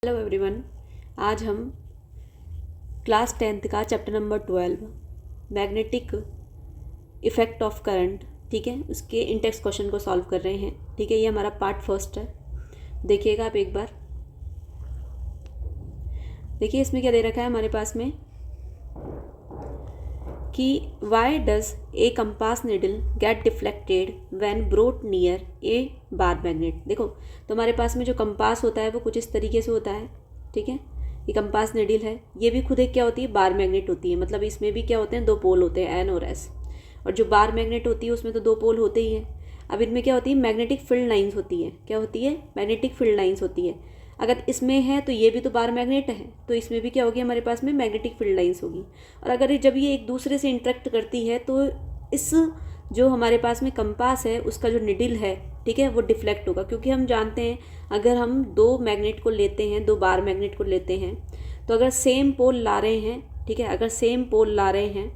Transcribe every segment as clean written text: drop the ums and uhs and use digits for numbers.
Hello everyone. आज हम class 10th का chapter number 12 magnetic effect of current, ठीक है, उसके इंटेक्स क्वेश्चन को सॉल्व कर रहे हैं। ठीक है, ये हमारा पार्ट फर्स्ट है। देखिएगा आप एक बार। देखिए इसमें क्या दे रखा है हमारे पास में कि why does a compass needle get deflected when brought near a bar magnet. देखो तो हमारे पास में जो कंपास होता है वो कुछ इस तरीके से होता है। ठीक है, ये कंपास निडल है, ये भी खुद एक क्या होती है, बार मैग्नेट होती है। मतलब इसमें भी क्या होते हैं, दो पोल होते हैं, एन और एस। और जो बार मैग्नेट होती है उसमें तो दो पोल होते ही हैं। अब इनमें क्या होती है, मैग्नेटिक फील्ड लाइंस होती है। क्या होती है, मैग्नेटिक फील्ड लाइंस होती है। अगर इसमें है तो ये भी तो बार मैग्नेट है, तो इसमें भी क्या होगी, हमारे पास में मैग्नेटिक फील्ड लाइंस होगी। और अगर जब ये एक दूसरे से इंटरेक्ट करती है तो इस जो हमारे पास में कंपास है उसका जो निडल है, ठीक है, वो डिफ्लेक्ट होगा। क्योंकि हम जानते हैं अगर हम दो मैग्नेट को लेते हैं, दो बार मैग्नेट को लेते हैं, तो अगर सेम पोल ला रहे हैं, ठीक है, अगर सेम पोल ला रहे हैं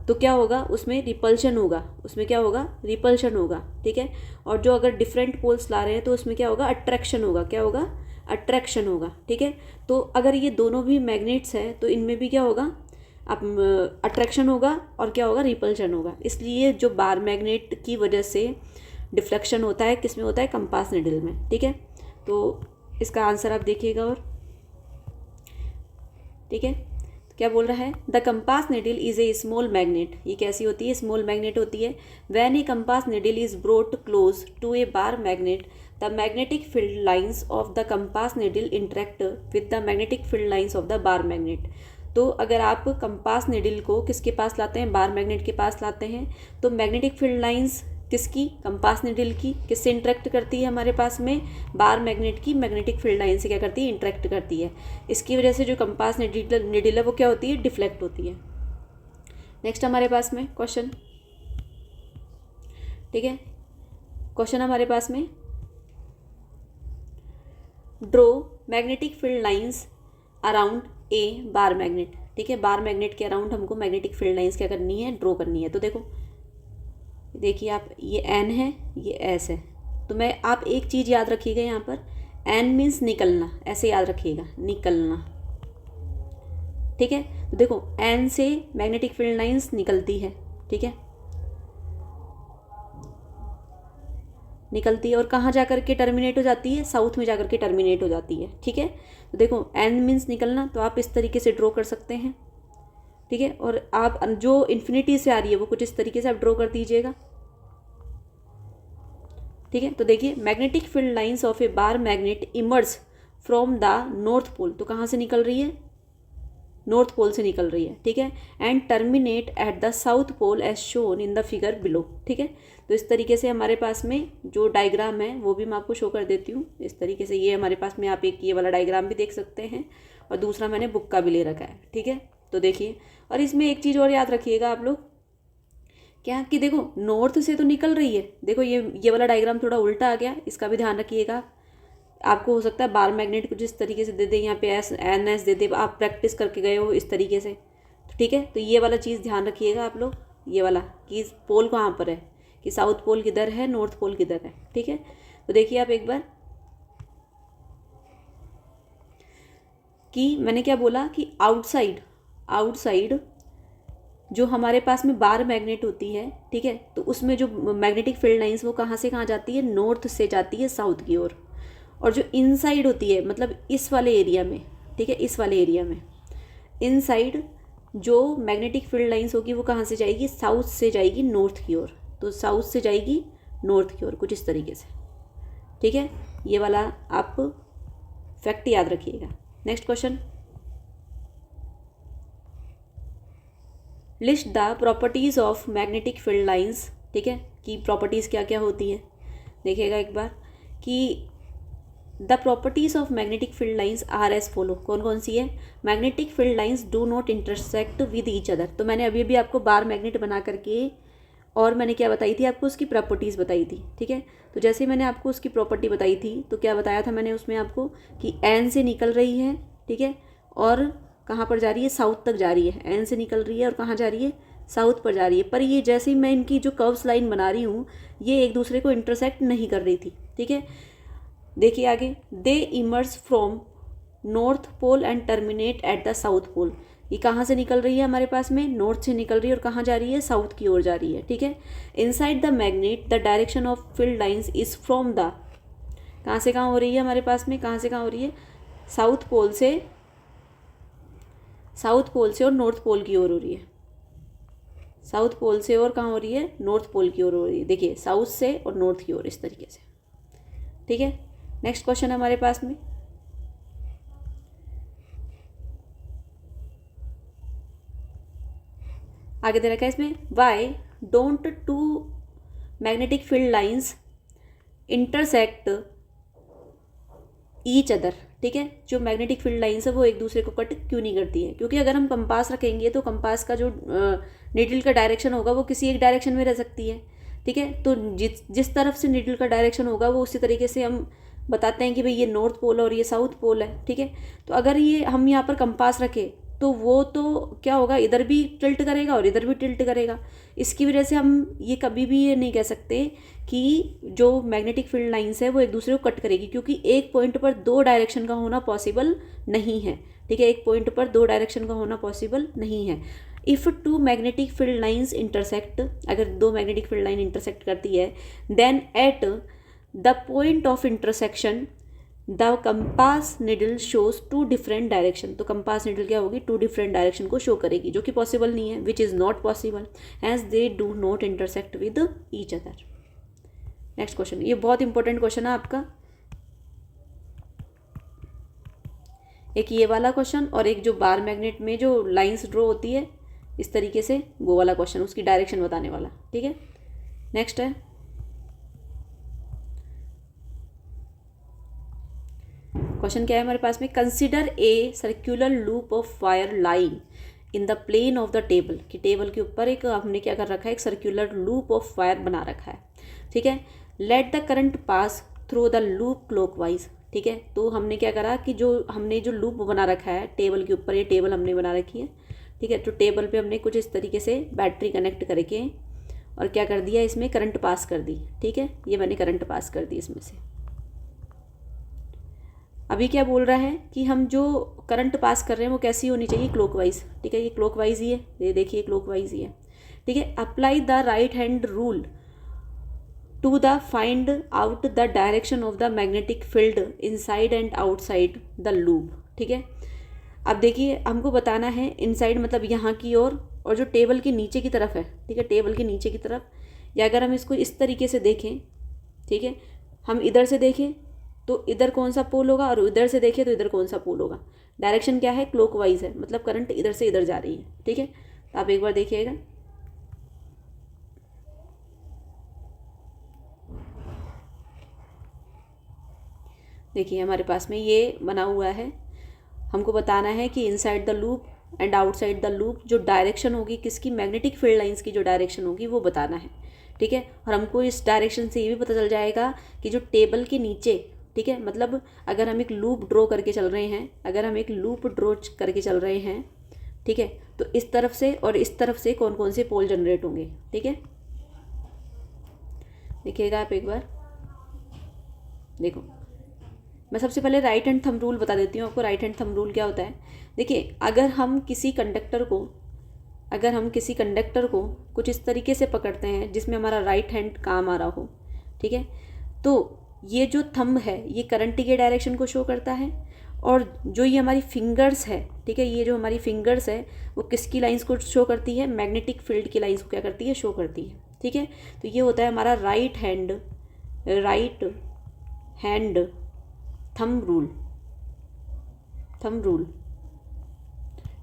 तो क्या होगा, उसमें रिपल्शन होगा। उसमें क्या होगा, रिपल्शन होगा। ठीक है, और जो अगर डिफरेंट पोल्स ला रहे हैं तो उसमें क्या होगा, अट्रैक्शन होगा। क्या होगा, अट्रैक्शन होगा। ठीक है, तो अगर ये दोनों भी मैग्नेट्स हैं तो इनमें भी क्या होगा, अब अट्रैक्शन होगा और क्या होगा, रिपल्शन होगा। इसलिए जो बार मैग्नेट की वजह से डिफ्लेक्शन होता है, किस में होता है, कंपास निडल में। ठीक है, तो इसका आंसर आप देखिएगा। और ठीक है, क्या बोल रहा है, the compass needle is a small magnet. ये कैसी होती है, स्मॉल मैग्नेट होती है। When a compass needle is brought close to a bar magnet the magnetic field lines of the compass needle interact with the magnetic field lines of the bar magnet. तो अगर आप compass needle को किसके पास लाते हैं, बार magnet के पास लाते हैं, तो magnetic field lines किसकी, कंपास निडल की, किससे इंटरेक्ट करती है, हमारे पास में बार मैग्नेट की मैग्नेटिक फील्ड लाइन से क्या करती है, इंटरेक्ट करती है। इसकी वजह से जो कंपास निडल है वो क्या होती है, डिफ्लेक्ट होती है। नेक्स्ट हमारे पास में क्वेश्चन, ठीक है, क्वेश्चन हमारे पास में draw magnetic field lines around a bar magnet. ठीक है, बार मैग्नेट के अराउंड हमको मैग्नेटिक फील्ड लाइंस क्या करनी है, ड्रॉ करनी है। तो देखो, देखिए आप, ये एन है, ये एस है। तो मैं आप एक चीज़ याद रखिएगा यहाँ पर, एन मीन्स निकलना, ऐसे याद रखिएगा, निकलना। ठीक है, तो देखो एन से मैग्नेटिक फील्ड लाइंस निकलती है। ठीक है, निकलती है और कहाँ जा कर के टर्मिनेट हो जाती है, साउथ में जा कर के टर्मिनेट हो जाती है। ठीक है, तो देखो एन मीन्स निकलना, तो आप इस तरीके से ड्रॉ कर सकते हैं। ठीक है, और आप जो इन्फिनिटी से आ रही है वो कुछ इस तरीके से आप ड्रॉ कर दीजिएगा। ठीक है, तो देखिए magnetic field lines of a bar magnet emerge from the north pole. तो कहाँ से निकल रही है, नॉर्थ पोल से निकल रही है। ठीक है, and terminate at the south pole as shown in the figure below. ठीक है, तो इस तरीके से हमारे पास में जो डायग्राम है वो भी मैं आपको शो कर देती हूँ। इस तरीके से ये हमारे पास में आप एक ये वाला डायग्राम भी देख सकते हैं, और दूसरा मैंने बुक का भी ले रखा है। ठीक है, तो देखिए, और इसमें एक चीज़ और याद रखिएगा आप लोग, क्या कि देखो नॉर्थ से तो निकल रही है। देखो ये वाला डायग्राम थोड़ा उल्टा आ गया, इसका भी ध्यान रखिएगा। आपको हो सकता है बार मैग्नेट कुछ इस तरीके से दे दे, यहाँ पे एस एन एस दे दे, आप प्रैक्टिस करके गए हो इस तरीके से। ठीक है, तो ये वाला चीज़ ध्यान रखिएगा आप लोग, ये वाला कि पोल कहाँ पर है, कि साउथ पोल किधर है, नॉर्थ पोल किधर है। ठीक है, तो देखिए आप एक बार कि मैंने क्या बोला कि आउटसाइड जो हमारे पास में बार मैग्नेट होती है, ठीक है, तो उसमें जो मैग्नेटिक फील्ड लाइंस वो कहाँ से कहाँ जाती है, नॉर्थ से जाती है साउथ की ओर। और जो इनसाइड होती है, मतलब इस वाले एरिया में, ठीक है, इस वाले एरिया में इनसाइड जो मैग्नेटिक फील्ड लाइंस होगी वो कहाँ से जाएगी, साउथ से जाएगी नॉर्थ की ओर। तो साउथ से जाएगी नॉर्थ की ओर, कुछ इस तरीके से। ठीक है, ये वाला आप फैक्ट याद रखिएगा। Next question, list the properties of magnetic field lines. ठीक है, कि प्रॉपर्टीज़ क्या क्या होती हैं, देखिएगा एक बार कि the properties of magnetic field lines are as follow. कौन कौन सी है, magnetic field lines do not intersect with each other. तो मैंने अभी आपको बार मैग्नेट बना करके, और मैंने क्या बताई थी आपको, उसकी प्रॉपर्टीज़ बताई थी। ठीक है, तो जैसे मैंने आपको उसकी प्रॉपर्टी बताई थी तो क्या बताया था मैंने उसमें आपको कि एन से निकल रही है, ठीक है, और कहाँ पर जा रही है, साउथ तक जा रही है। एन से निकल रही है और कहाँ जा रही है, साउथ पर जा रही है। पर ये जैसे ही मैं इनकी जो कर्व्स लाइन बना रही हूँ ये एक दूसरे को इंटरसेक्ट नहीं कर रही थी। ठीक है, देखिए आगे, they emerge from north pole and terminate at the south pole. ये कहाँ से निकल रही है हमारे पास में, नॉर्थ से निकल रही है और कहाँ जा रही है, साउथ की ओर जा रही है, ठीक है। Inside the magnet the direction of field lines is from the, कहाँ से कहाँ हो रही है हमारे पास में, कहाँ से कहाँ हो रही है, साउथ पोल से, साउथ पोल से और नॉर्थ पोल की ओर हो रही है, साउथ पोल से और कहाँ हो रही है, नॉर्थ पोल की ओर हो रही है। देखिए साउथ से और नॉर्थ की ओर इस तरीके से, ठीक है। नेक्स्ट क्वेश्चन हमारे पास में, आगे दे रखा है इसमें, why don't two magnetic field lines intersect each other, ठीक है। जो मैग्नेटिक फील्ड लाइंस है वो एक दूसरे को कट क्यों नहीं करती है, क्योंकि अगर हम कंपास रखेंगे तो कंपास का जो नीडल का डायरेक्शन होगा वो किसी एक डायरेक्शन में रह सकती है, ठीक है। तो जिस तरफ से नीडल का डायरेक्शन होगा वो उसी तरीके से हम बताते हैं कि भाई ये नॉर्थ पोल और ये साउथ पोल है, ठीक है। तो अगर ये हम यहाँ पर कंपास रखें तो वो तो क्या होगा, इधर भी टिल्ट करेगा और इधर भी टिल्ट करेगा। इसकी वजह से हम ये कभी भी ये नहीं कह सकते कि जो मैग्नेटिक फील्ड लाइंस है वो एक दूसरे को कट करेगी, क्योंकि एक पॉइंट पर दो डायरेक्शन का होना पॉसिबल नहीं है, ठीक है। एक पॉइंट पर दो डायरेक्शन का होना पॉसिबल नहीं है। If two magnetic field lines intersect, अगर दो मैग्नेटिक फील्ड लाइन इंटरसेक्ट करती है, then at the point of intersection the compass needle shows two different direction. तो कंपास निडल क्या होगी, टू डिफरेंट डायरेक्शन को शो करेगी, जो कि पॉसिबल नहीं है, which is not possible as they do not intersect with each other. Next question, ये बहुत इंपॉर्टेंट क्वेश्चन है आपका, एक ये वाला क्वेश्चन और एक जो बार मैग्नेट में जो लाइंस ड्रॉ होती है इस तरीके से, वो वाला क्वेश्चन, उसकी डायरेक्शन बताने वाला, ठीक है। नेक्स्ट है क्वेश्चन, क्या है हमारे पास में, consider a circular loop of wire lying in the plane of the table, कि टेबल के ऊपर एक हमने क्या कर रखा है, एक सर्कुलर लूप ऑफ वायर बना रखा है, ठीक है। Let the current pass through the loop clockwise, ठीक है। तो हमने क्या करा कि जो हमने जो लूप बना रखा है टेबल के ऊपर, ये टेबल हमने बना रखी है, ठीक है। तो टेबल पे हमने कुछ इस तरीके से बैटरी कनेक्ट करके और क्या कर दिया, इसमें करंट पास कर दी, ठीक है। ये मैंने करंट पास कर दी इसमें से। अभी क्या बोल रहा है कि हम जो करंट पास कर रहे हैं वो कैसी होनी चाहिए, क्लॉकवाइज, ठीक है। ये क्लॉकवाइज ही है, ये देखिए क्लॉकवाइज ही है, ठीक है। Apply the right hand rule to the find out the direction of the magnetic field inside and outside the loop, ठीक है। अब देखिए हमको बताना है इनसाइड मतलब यहाँ की ओर और जो टेबल के नीचे की तरफ है, ठीक है, टेबल के नीचे की तरफ, या अगर हम इसको इस तरीके से देखें, ठीक है, हम इधर से देखें तो इधर कौन सा पोल होगा और इधर से देखें तो इधर कौन सा पोल होगा। डायरेक्शन क्या है, क्लॉकवाइज है, मतलब करंट इधर से इधर जा रही है, ठीक है। तो आप एक बार देखिएगा, देखिए हमारे पास में ये बना हुआ है, हमको बताना है कि inside the loop and outside the loop जो डायरेक्शन होगी किसकी, मैग्नेटिक फील्ड लाइंस की जो डायरेक्शन होगी वो बताना है, ठीक है। और हमको इस डायरेक्शन से ये भी पता चल जाएगा कि जो टेबल के नीचे, ठीक है, मतलब अगर हम एक लूप ड्रॉ करके चल रहे हैं, अगर हम एक लूप ड्रॉ करके चल रहे हैं, ठीक है, तो इस तरफ से और इस तरफ से कौन कौन से पोल जनरेट होंगे, ठीक है। देखिएगा आप एक बार, देखो मैं सबसे पहले राइट हैंड थंब रूल बता देती हूँ आपको। राइट हैंड थंब रूल क्या होता है, देखिए अगर हम किसी कंडक्टर को कुछ इस तरीके से पकड़ते हैं जिसमें हमारा राइट हैंड काम आ रहा हो, ठीक है, तो ये जो थंब है ये करंट के डायरेक्शन को शो करता है, और जो ये हमारी फिंगर्स है, ठीक है, ये जो हमारी फिंगर्स है वो किसकी लाइंस को शो करती है, मैग्नेटिक फील्ड की लाइंस को क्या करती है, शो करती है, ठीक है। तो ये होता है हमारा राइट हैंड थंब रूल,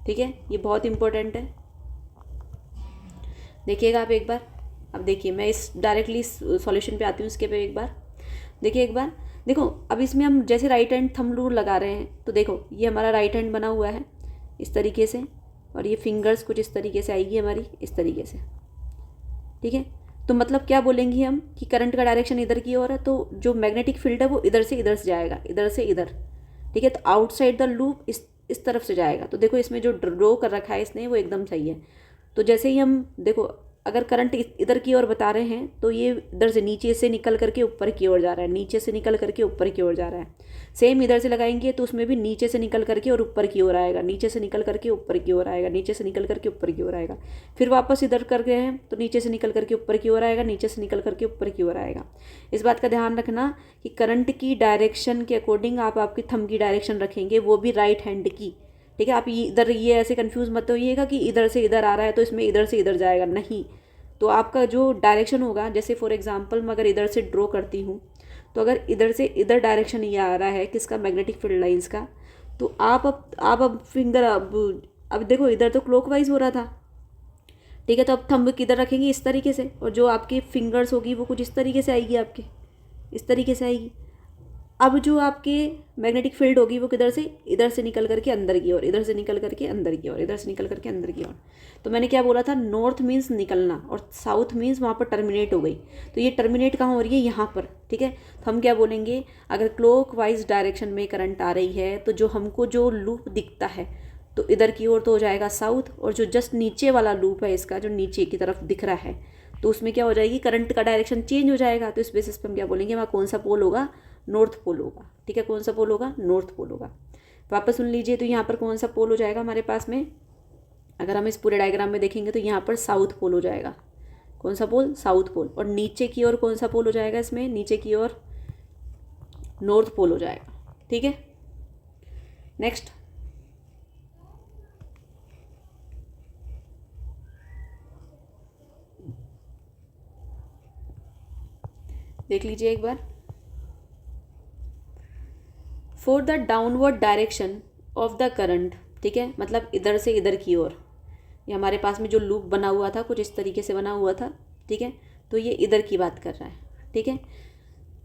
ठीक है। ये बहुत इंपॉर्टेंट है, देखिएगा आप एक बार। अब देखिए मैं इस डायरेक्टली सॉल्यूशन पे आती हूँ, इसके पे एक बार देखिए, एक बार देखो। अब इसमें हम जैसे राइट हैंड थंब रूल लगा रहे हैं तो देखो ये हमारा राइट हैंड बना हुआ है इस तरीके से, और ये फिंगर्स कुछ इस तरीके से आएगी हमारी, इस तरीके से, ठीक है। तो मतलब क्या बोलेंगे हम कि करंट का डायरेक्शन इधर की ओर है, तो जो मैग्नेटिक फील्ड है वो इधर से जाएगा, इधर से इधर, ठीक है। तो आउटसाइड द लूप इस तरफ से जाएगा। तो देखो इसमें जो ड्रॉ कर रखा है इसने वो एकदम सही है। तो जैसे ही हम देखो अगर करंट इधर की ओर बता रहे हैं तो ये इधर से नीचे से निकल करके ऊपर की ओर जा रहा है, नीचे से निकल करके ऊपर की ओर जा रहा है। सेम इधर से लगाएंगे तो उसमें भी नीचे से निकल करके और ऊपर की ओर आएगा, नीचे से निकल करके ऊपर की ओर आएगा, नीचे से निकल करके ऊपर की ओर आएगा। फिर वापस इधर कर गए हैं तो नीचे से निकल करके ऊपर की ओर आएगा, नीचे से निकल करके ऊपर की ओर आएगा। इस बात का ध्यान रखना कि करंट की डायरेक्शन के अकॉर्डिंग आप आपकी थंब की डायरेक्शन रखेंगे, वो भी राइट हैंड की। ठीक है, आप इधर ये ऐसे कंफ्यूज मत होइएगा कि इधर से इधर आ रहा है तो इसमें इधर से इधर जाएगा, नहीं। तो आपका जो डायरेक्शन होगा, जैसे फॉर एग्जांपल मैं अगर इधर से ड्रॉ करती हूँ तो अगर इधर से इधर डायरेक्शन ये आ रहा है किसका, मैग्नेटिक फील्ड लाइंस का, तो आप अब फिंगर अब देखो इधर तो क्लॉकवाइज हो रहा था, ठीक है। तो अब थंब किधर रखेंगे, इस तरीके से, और जो आपकी फिंगर्स होगी वो कुछ इस तरीके से आएगी, आपके इस तरीके से आएगी। अब जो आपके मैग्नेटिक फील्ड होगी वो किधर से, इधर से निकल करके अंदर की ओर, इधर से निकल करके अंदर की ओर, इधर से निकल करके अंदर की ओर। तो मैंने क्या बोला था, नॉर्थ मीन्स निकलना और साउथ मीन्स वहाँ पर टर्मिनेट हो गई। तो ये टर्मिनेट कहाँ हो रही है, यहाँ पर, ठीक है। तो हम क्या बोलेंगे, अगर क्लॉक वाइज डायरेक्शन में करंट आ रही है तो जो हमको जो लूप दिखता है तो इधर की ओर तो हो जाएगा साउथ, और जो जस्ट नीचे वाला लूप है इसका, जो नीचे की तरफ दिख रहा है, तो उसमें क्या हो जाएगी, करंट का डायरेक्शन चेंज हो जाएगा। तो इस बेसिस पे हम क्या बोलेंगे, वहाँ कौन सा पोल होगा, नॉर्थ पोल होगा, ठीक है। कौन सा पोल होगा, नॉर्थ पोल होगा। वापस सुन लीजिए, तो यहाँ पर कौन सा पोल हो जाएगा हमारे पास में, अगर हम इस पूरे डायग्राम में देखेंगे तो यहाँ पर साउथ पोल हो जाएगा। कौन सा पोल, साउथ पोल। और नीचे की ओर कौन सा पोल हो जाएगा, इसमें नीचे की ओर नॉर्थ पोल हो जाएगा, ठीक है। नेक्स्ट, देख लीजिए एक बार, for the downward direction of the current, ठीक है, मतलब इधर से इधर की ओर। ये हमारे पास में जो लूप बना हुआ था कुछ इस तरीके से बना हुआ था, ठीक है। तो ये इधर की बात कर रहा है, ठीक है।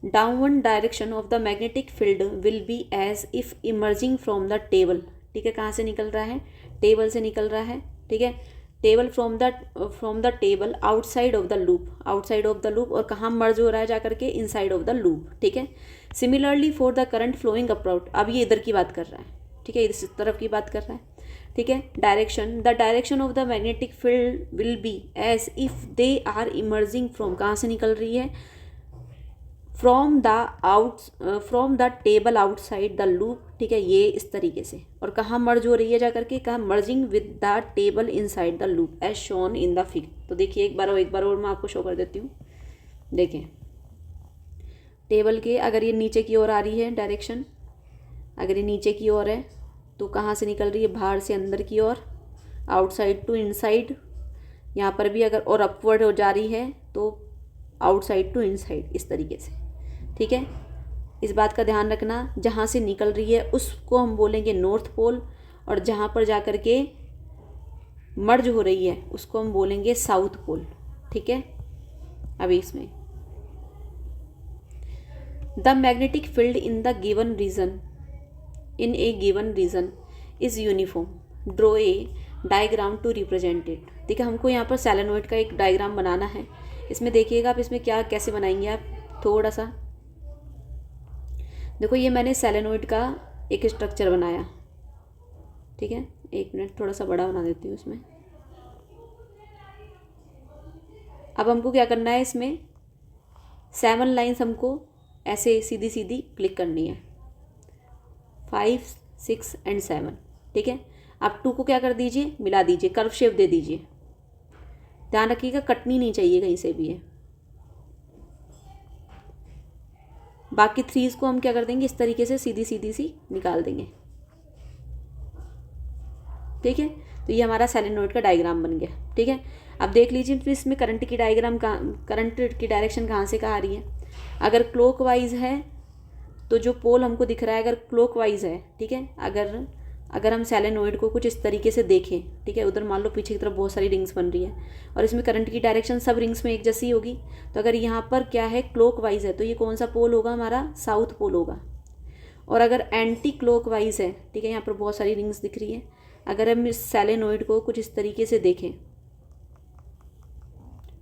Downward direction of the magnetic field will be as if emerging from the table, ठीक है। कहाँ से निकल रहा है, टेबल से निकल रहा है, ठीक है। Table from the table outside of the loop, outside of the loop, और कहाँ मर्ज हो रहा है जाकर के, इनसाइड ऑफ द लूप, ठीक है। Similarly for the current flowing up out, अब ये इधर की बात कर रहा है, ठीक है, इस तरफ की बात कर रहा है, ठीक है। Direction, the direction of the magnetic field will be as if they are emerging from, कहाँ से निकल रही है, from the table outside the loop, ठीक है, ये इस तरीके से। और कहाँ मर्ज हो रही है जाकर के, कहाँ, merging with the table inside the loop as shown in the figure. तो देखिए एक बार और मैं आपको शो कर देती हूँ। देखें, टेबल के अगर ये नीचे की ओर आ रही है डायरेक्शन, अगर ये नीचे की ओर है तो कहाँ से निकल रही है, बाहर से अंदर की ओर, आउटसाइड टू इनसाइड। यहाँ पर भी अगर और अपवर्ड हो जा रही है तो आउटसाइड टू इनसाइड, इस तरीके से, ठीक है। इस बात का ध्यान रखना, जहाँ से निकल रही है उसको हम बोलेंगे नॉर्थ पोल, और जहाँ पर जा कर के मर्ज हो रही है उसको हम बोलेंगे साउथ पोल, ठीक है। अभी इसमें the magnetic field in the given region, in a given region is uniform, draw a diagram to represent it, ठीक है। हमको यहाँ पर सोलेनॉइड का एक डायग्राम बनाना है। इसमें देखिएगा आप, इसमें क्या कैसे बनाएंगे आप, थोड़ा सा देखो, ये मैंने सोलेनॉइड का एक स्ट्रक्चर बनाया, ठीक है। एक मिनट, थोड़ा सा बड़ा बना देती हूँ इसमें। अब हमको क्या करना है, इसमें 7 लाइन्स हमको ऐसे सीधी सीधी क्लिक करनी है, 5, 6 एंड 7, ठीक है। आप 2 को क्या कर दीजिए, मिला दीजिए, कर्व शेप दे दीजिए। ध्यान रखिएगा कटनी नहीं चाहिए कहीं से भी है। बाकी 3 को हम क्या कर देंगे, इस तरीके से सीधी सीधी सी निकाल देंगे, ठीक है। तो ये हमारा सोलेनॉइड का डायग्राम बन गया, ठीक है। अब देख लीजिए इसमें करंट की डायग्राम करंट की डायरेक्शन कहाँ से कहाँ आ रही है। अगर क्लॉकवाइज है तो जो पोल हमको दिख रहा है अगर क्लॉकवाइज है, ठीक है, अगर हम सोलेनॉइड को कुछ इस तरीके से देखें, ठीक है, उधर मान लो पीछे की तरफ बहुत सारी रिंग्स बन रही है और इसमें करंट की डायरेक्शन सब रिंग्स में एक जैसी होगी। तो अगर यहाँ पर क्या है, क्लॉकवाइज है, तो ये कौन सा पोल होगा, हमारा साउथ पोल होगा। और अगर एंटी क्लॉकवाइज है, ठीक है, यहाँ पर बहुत सारी रिंग्स दिख रही है, अगर हम इस सोलेनॉइड को कुछ इस तरीके से देखें,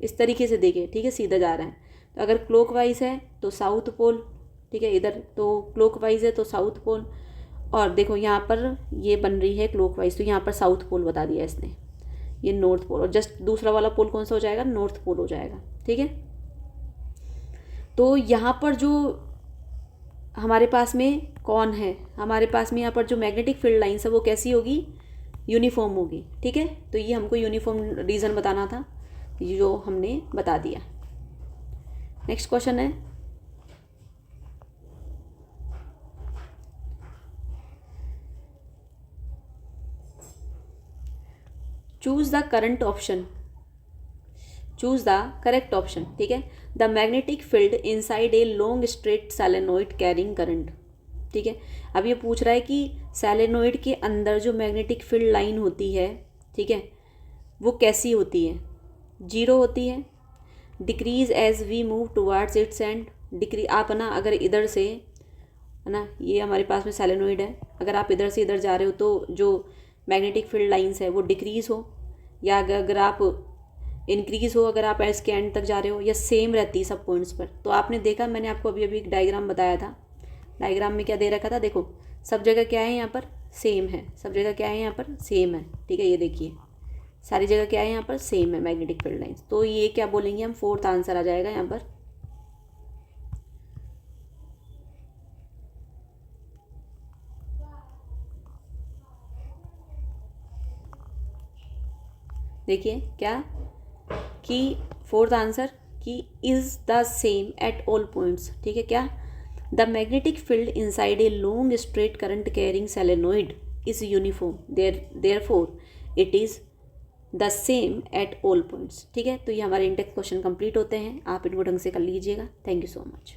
इस तरीके से देखें, ठीक है, सीधा जा रहा है, तो अगर क्लॉकवाइज है तो साउथ पोल, ठीक है, इधर तो क्लॉकवाइज है तो साउथ पोल। और देखो यहाँ पर ये बन रही है क्लॉकवाइज, तो यहाँ पर साउथ पोल बता दिया इसने, ये नॉर्थ पोल, और जस्ट दूसरा वाला पोल कौन सा हो जाएगा, नॉर्थ पोल हो जाएगा। ठीक है, तो यहाँ पर जो हमारे पास में कौन है, हमारे पास में यहाँ पर जो मैग्नेटिक फील्ड लाइन्स है वो कैसी होगी, यूनिफॉर्म होगी। ठीक है, तो ये हमको यूनिफॉर्म रीज़न बताना था, जो हमने बता दिया। नेक्स्ट क्वेश्चन है, choose the current option, choose the correct option. ठीक है, the magnetic field inside a long straight solenoid carrying current. ठीक है, अब ये पूछ रहा है कि सैलेनोइड के अंदर जो मैग्नेटिक फील्ड लाइन होती है, ठीक है, वो कैसी होती है, जीरो होती है, decrease as we move towards its end, decrease आप है ना, अगर इधर से है ना, ये हमारे पास में सैलेनोइड है, अगर आप इधर से इधर जा रहे हो तो जो मैग्नेटिक फील्ड लाइंस है वो डिक्रीज हो, या अगर आप इंक्रीज़ हो, अगर आप इसके एंड तक जा रहे हो, या सेम रहती है सब पॉइंट्स पर। तो आपने देखा, मैंने आपको अभी अभी एक डायग्राम बताया था, डायग्राम में क्या दे रखा था, देखो सब जगह क्या है, यहाँ पर सेम है, सब जगह क्या है, यहाँ पर सेम है। ठीक है, ये देखिए सारी जगह क्या है, यहाँ पर सेम है मैग्नेटिक फील्ड लाइंस। तो ये क्या बोलेंगे हम, फोर्थ आंसर आ जाएगा यहाँ पर। देखिए क्या कि फोर्थ आंसर कि is the same at all points. ठीक है, क्या the magnetic field inside a long straight current carrying solenoid is uniform, therefore it is the same at all points. ठीक है, तो ये हमारे इंटेक्स क्वेश्चन कंप्लीट होते हैं, आप इनको ढंग से कर लीजिएगा। Thank you so much.